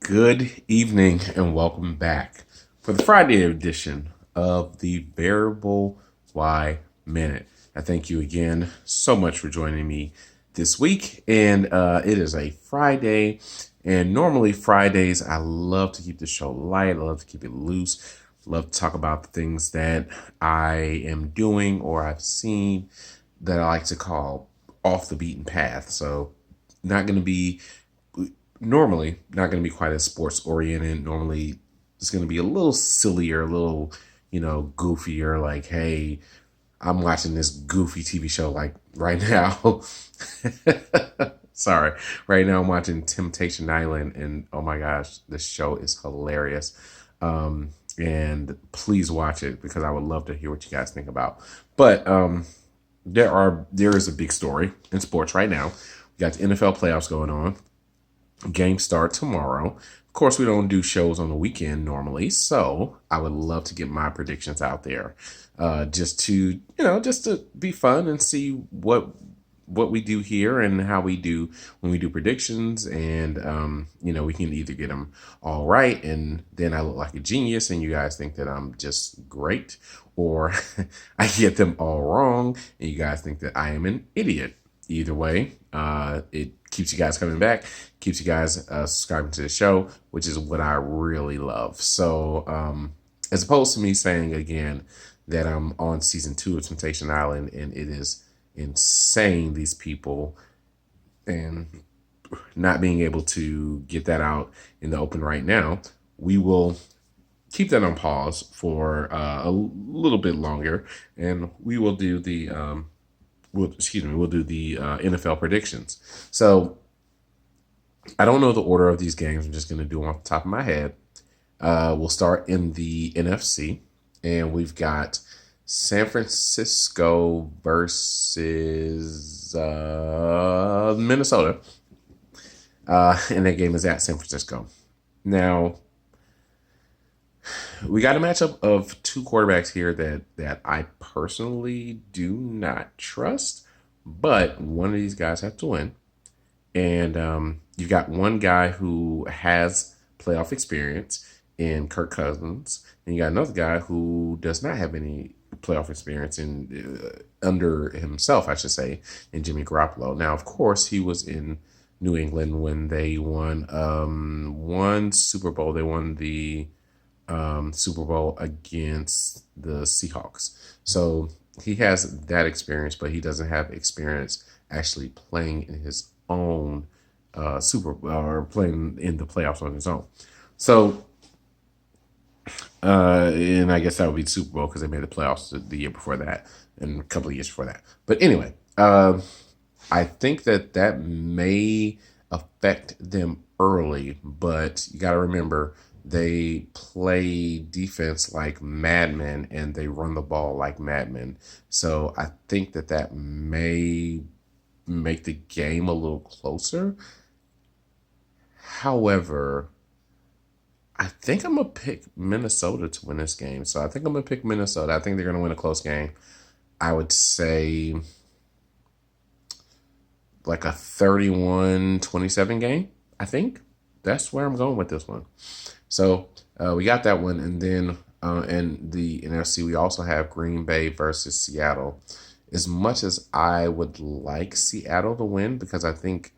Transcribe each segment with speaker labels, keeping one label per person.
Speaker 1: Good evening and welcome back for the Friday edition of the Variable Y Minute. I thank you again so much for joining me this week. And it is a Friday. And normally Fridays, I love to keep the show light. I love to keep it loose. Love to talk about the things that I am doing or I've seen that I like to call off the beaten path. So not going to be normally not going to be quite as sports oriented. Normally it's going to be a little sillier, a little, goofier. Like, hey, I'm watching this goofy TV show like right now. Sorry. Right now I'm watching Temptation Island and oh my gosh, this show is hilarious. And please watch it because I would love to hear what you guys think about. But there is a big story in sports right now. We got the NFL playoffs going on. Games start tomorrow. Of course, we don't do shows on the weekend normally, so I would love to get my predictions out there, just to be fun and see what we do here and how we do when we do predictions, and we can either get them all right, and then I look like a genius, and you guys think that I'm just great, or I get them all wrong, and you guys think that I am an idiot. Either way, it keeps you guys coming back, keeps you guys subscribing to the show, which is what I really love. So as opposed to me saying again that I'm on season 2 of Temptation Island and it is insane, these people, and not being able to get that out in the open right now, we will keep that on pause for a little bit longer, and we will do the we'll do the NFL predictions. So I don't know the order of these games. I'm just going to do them off the top of my head. We'll start in the NFC, and we've got San Francisco versus Minnesota. And that game is at San Francisco. Now, we got a matchup of two quarterbacks here that I personally do not trust, but one of these guys have to win. And you've got one guy who has playoff experience in Kirk Cousins, and you got another guy who does not have any playoff experience in under himself, I should say, in Jimmy Garoppolo. Now, of course, he was in New England when they won one Super Bowl. They won the Super Bowl against the Seahawks. So he has that experience, but he doesn't have experience actually playing in his own or playing in the playoffs on his own. So, and I guess that would be the Super Bowl because they made the playoffs the year before that and a couple of years before that. But anyway, I think that may affect them early, but you got to remember they play defense like madmen and they run the ball like madmen. So I think that may make the game a little closer. However, I think I'm going to pick Minnesota to win this game. So I think I'm going to pick Minnesota. I think they're going to win a close game. I would say like a 31-27 game, I think. That's where I'm going with this one. So we got that one. And then in the NFC, we also have Green Bay versus Seattle. As much as I would like Seattle to win, because I think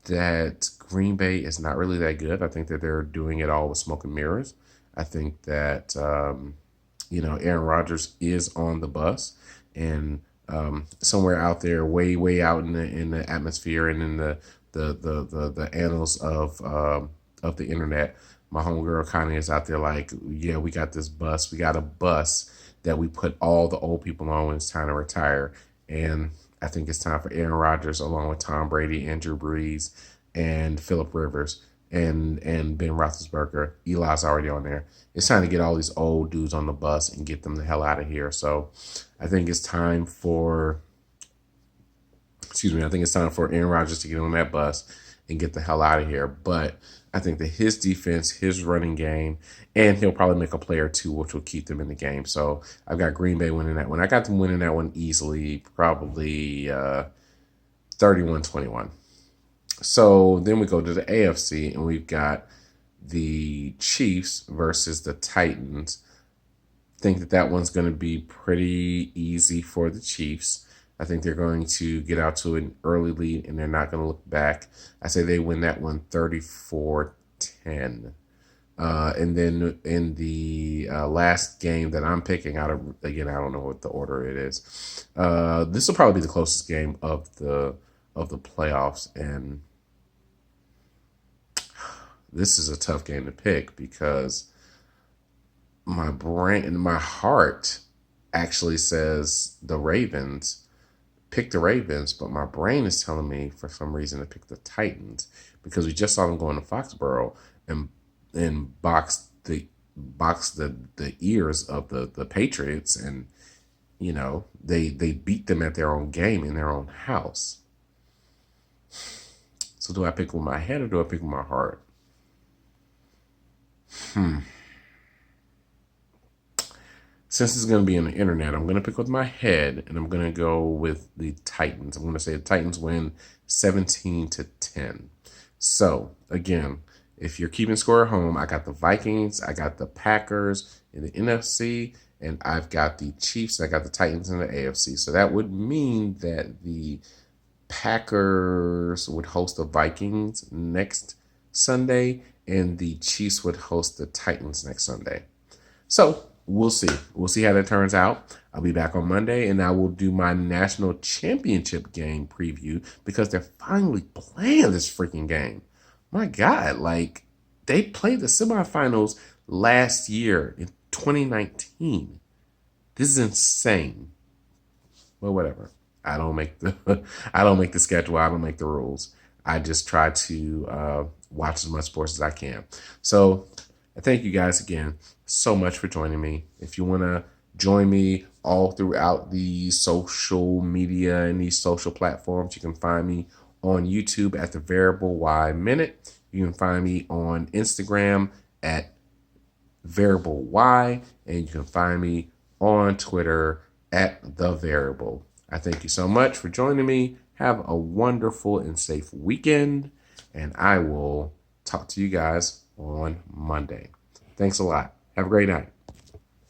Speaker 1: that Green Bay is not really that good. I think that they're doing it all with smoke and mirrors. I think that, Aaron Rodgers is on the bus and somewhere out there, way, way out in the atmosphere and in the annals of the internet, my homegirl Connie is out there like, yeah, we got this bus. We got a bus that we put all the old people on when it's time to retire. And I think it's time for Aaron Rodgers, along with Tom Brady, Andrew Brees, and Phillip Rivers, and Ben Roethlisberger. Eli's already on there. It's time to get all these old dudes on the bus and get them the hell out of here. So I think it's time for Aaron Rodgers to get on that bus and get the hell out of here. But I think that his defense, his running game, and he'll probably make a play or two, which will keep them in the game. So I've got Green Bay winning that one. I got them winning that one easily, probably 31-21. So then we go to the AFC, and we've got the Chiefs versus the Titans. Think that that one's going to be pretty easy for the Chiefs. I think they're going to get out to an early lead and they're not going to look back. I say they win that one 34-10. And then in the last game that I'm picking out of, again, I don't know what the order it is. This will probably be the closest game of the playoffs, and this is a tough game to pick because my brain and my heart actually says the Ravens. Pick the Ravens, but my brain is telling me for some reason to pick the Titans because we just saw them go into Foxborough and box the ears of the Patriots, and they beat them at their own game in their own house. So do I pick with my head or do I pick with my heart? Since it's going to be on the internet, I'm going to pick with my head and I'm going to go with the Titans. I'm going to say the Titans win 17-10. So again, if you're keeping score at home, I got the Vikings, I got the Packers in the NFC, and I've got the Chiefs, and I got the Titans in the AFC. So that would mean that the Packers would host the Vikings next Sunday, and the Chiefs would host the Titans next Sunday. So we'll see. We'll see how that turns out. I'll be back on Monday, and I will do my national championship game preview because they're finally playing this freaking game. My God, like they played the semifinals last year in 2019. This is insane. Well, whatever. I don't make the schedule. I don't make the rules. I just try to watch as much sports as I can. So thank you guys again so much for joining me. If you want to join me all throughout the social media and these social platforms, you can find me on YouTube at the Variable Y Minute. You can find me on Instagram at Variable Y, and you can find me on Twitter at The Variable. I thank you so much for joining me. Have a wonderful and safe weekend, and I will talk to you guys on Monday. Thanks a lot. Have a great night.